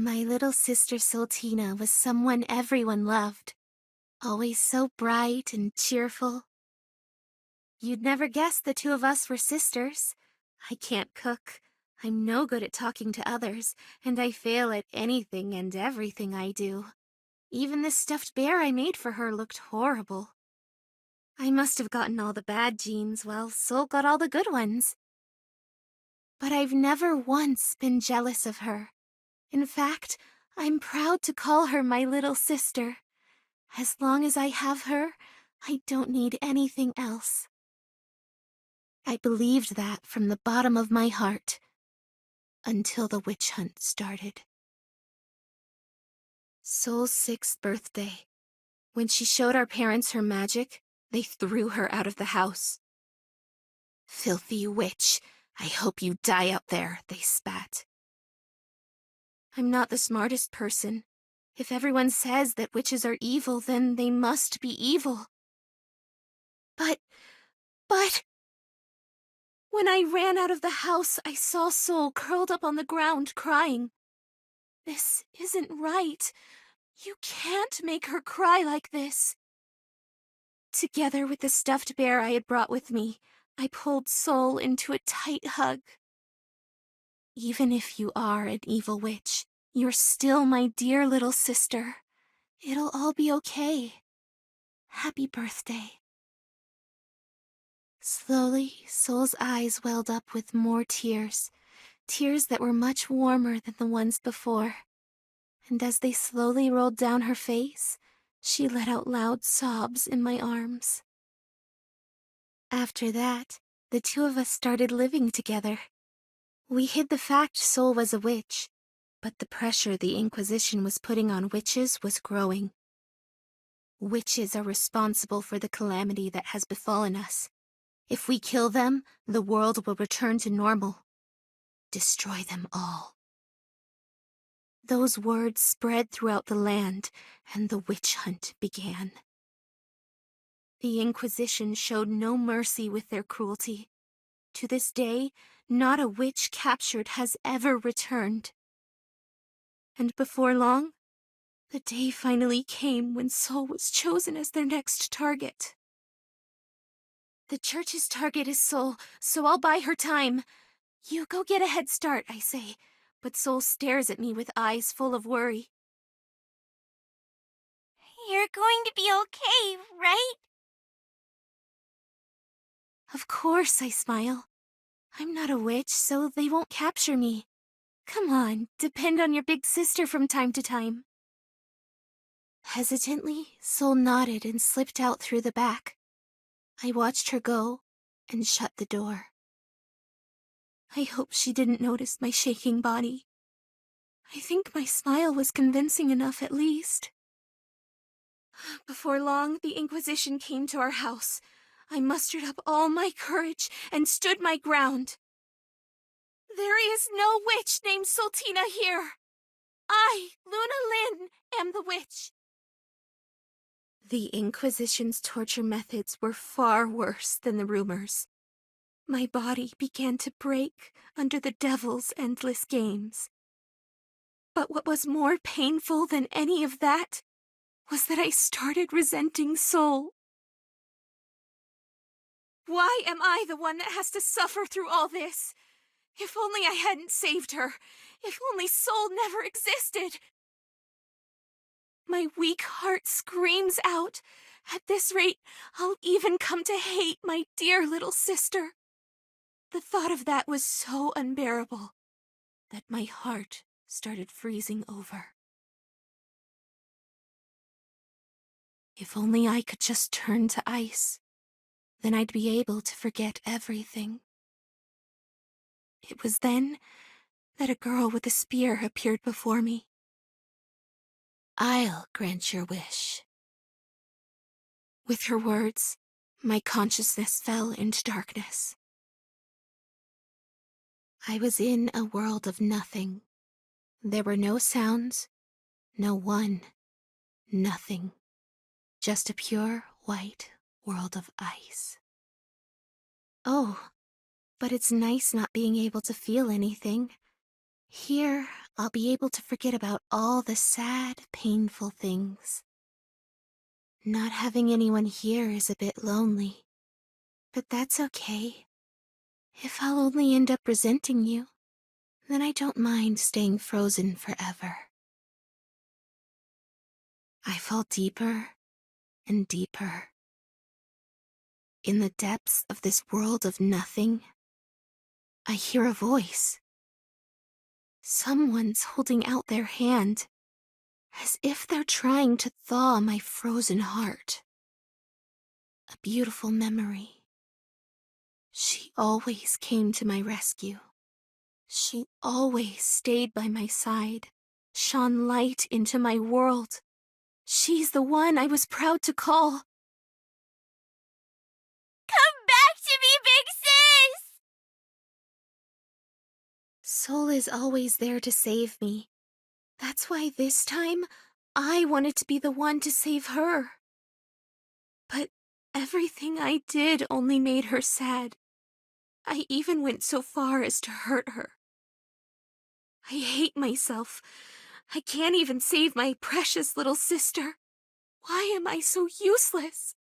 My little sister Sultina was someone everyone loved, always so bright and cheerful. You'd never guess the two of us were sisters. I can't cook, I'm no good at talking to others, and I fail at anything and everything I do. Even the stuffed bear I made for her looked horrible. I must have gotten all the bad genes while Sol got all the good ones. But I've never once been jealous of her. In fact, I'm proud to call her my little sister. As long as I have her, I don't need anything else. I believed that from the bottom of my heart, until the witch hunt started. Sol's 6th birthday. When she showed our parents her magic, they threw her out of the house. "Filthy witch, I hope you die out there," they spat. I'm not the smartest person. If everyone says that witches are evil, then they must be evil. But... When I ran out of the house, I saw Sol curled up on the ground, crying. This isn't right. You can't make her cry like this. Together with the stuffed bear I had brought with me, I pulled Sol into a tight hug. Even if you are an evil witch, you're still my dear little sister. It'll all be okay. Happy birthday. Slowly, Sol's eyes welled up with more tears, tears that were much warmer than the ones before. And as they slowly rolled down her face, she let out loud sobs in my arms. After that, the two of us started living together. We hid the fact Sol was a witch, but the pressure the Inquisition was putting on witches was growing. Witches are responsible for the calamity that has befallen us. If we kill them, the world will return to normal. Destroy them all. Those words spread throughout the land, and the witch hunt began. The Inquisition showed no mercy with their cruelty. To this day, not a witch captured has ever returned. And before long, the day finally came when Sol was chosen as their next target. The church's target is Sol, so I'll buy her time. You go get a head start, I say, but Sol stares at me with eyes full of worry. You're going to be okay, right? Of course, I smile. I'm not a witch, so they won't capture me. Come on, depend on your big sister from time to time. Hesitantly, Sol nodded and slipped out through the back. I watched her go and shut the door. I hope she didn't notice my shaking body. I think my smile was convincing enough at least. Before long, the Inquisition came to our house. I mustered up all my courage and stood my ground. There is no witch named Sultina here. I, LUNALYNN, am the witch. The Inquisition's torture methods were far worse than the rumors. My body began to break under the devil's endless games. But what was more painful than any of that was that I started resenting Sol. Why am I the one that has to suffer through all this? If only I hadn't saved her. If only Sol never existed. My weak heart screams out. At this rate, I'll even come to hate my dear little sister. The thought of that was so unbearable that my heart started freezing over. If only I could just turn to ice, then I'd be able to forget everything. It was then that a girl with a spear appeared before me. "I'll grant your wish." With her words, my consciousness fell into darkness. I was in a world of nothing. There were no sounds, no one, nothing. Just a pure white world of ice. Oh, but it's nice not being able to feel anything. Here, I'll be able to forget about all the sad, painful things. Not having anyone here is a bit lonely, but that's okay. If I'll only end up resenting you, then I don't mind staying frozen forever. I fall deeper and deeper. In the depths of this world of nothing, I hear a voice. Someone's holding out their hand, as if they're trying to thaw my frozen heart. A beautiful memory. She always came to my rescue. She always stayed by my side, shone light into my world. She's the one I was proud to call. Come back to me, big sis! Soul is always there to save me. That's why this time, I wanted to be the one to save her. But everything I did only made her sad. I even went so far as to hurt her. I hate myself. I can't even save my precious little sister. Why am I so useless?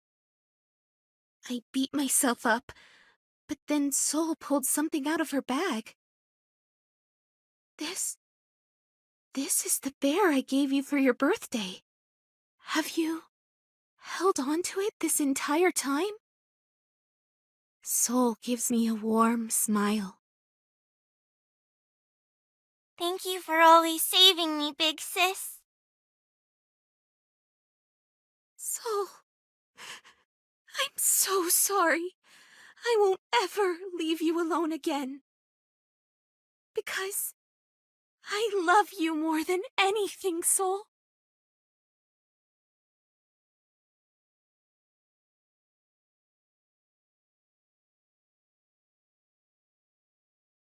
I beat myself up, but then Soul pulled something out of her bag. This is the bear I gave you for your birthday. Have you held on to it this entire time? Soul gives me a warm smile. Thank you for always saving me, big sis. Soul, I'm so sorry. I won't ever leave you alone again. Because I love you more than anything, Soul.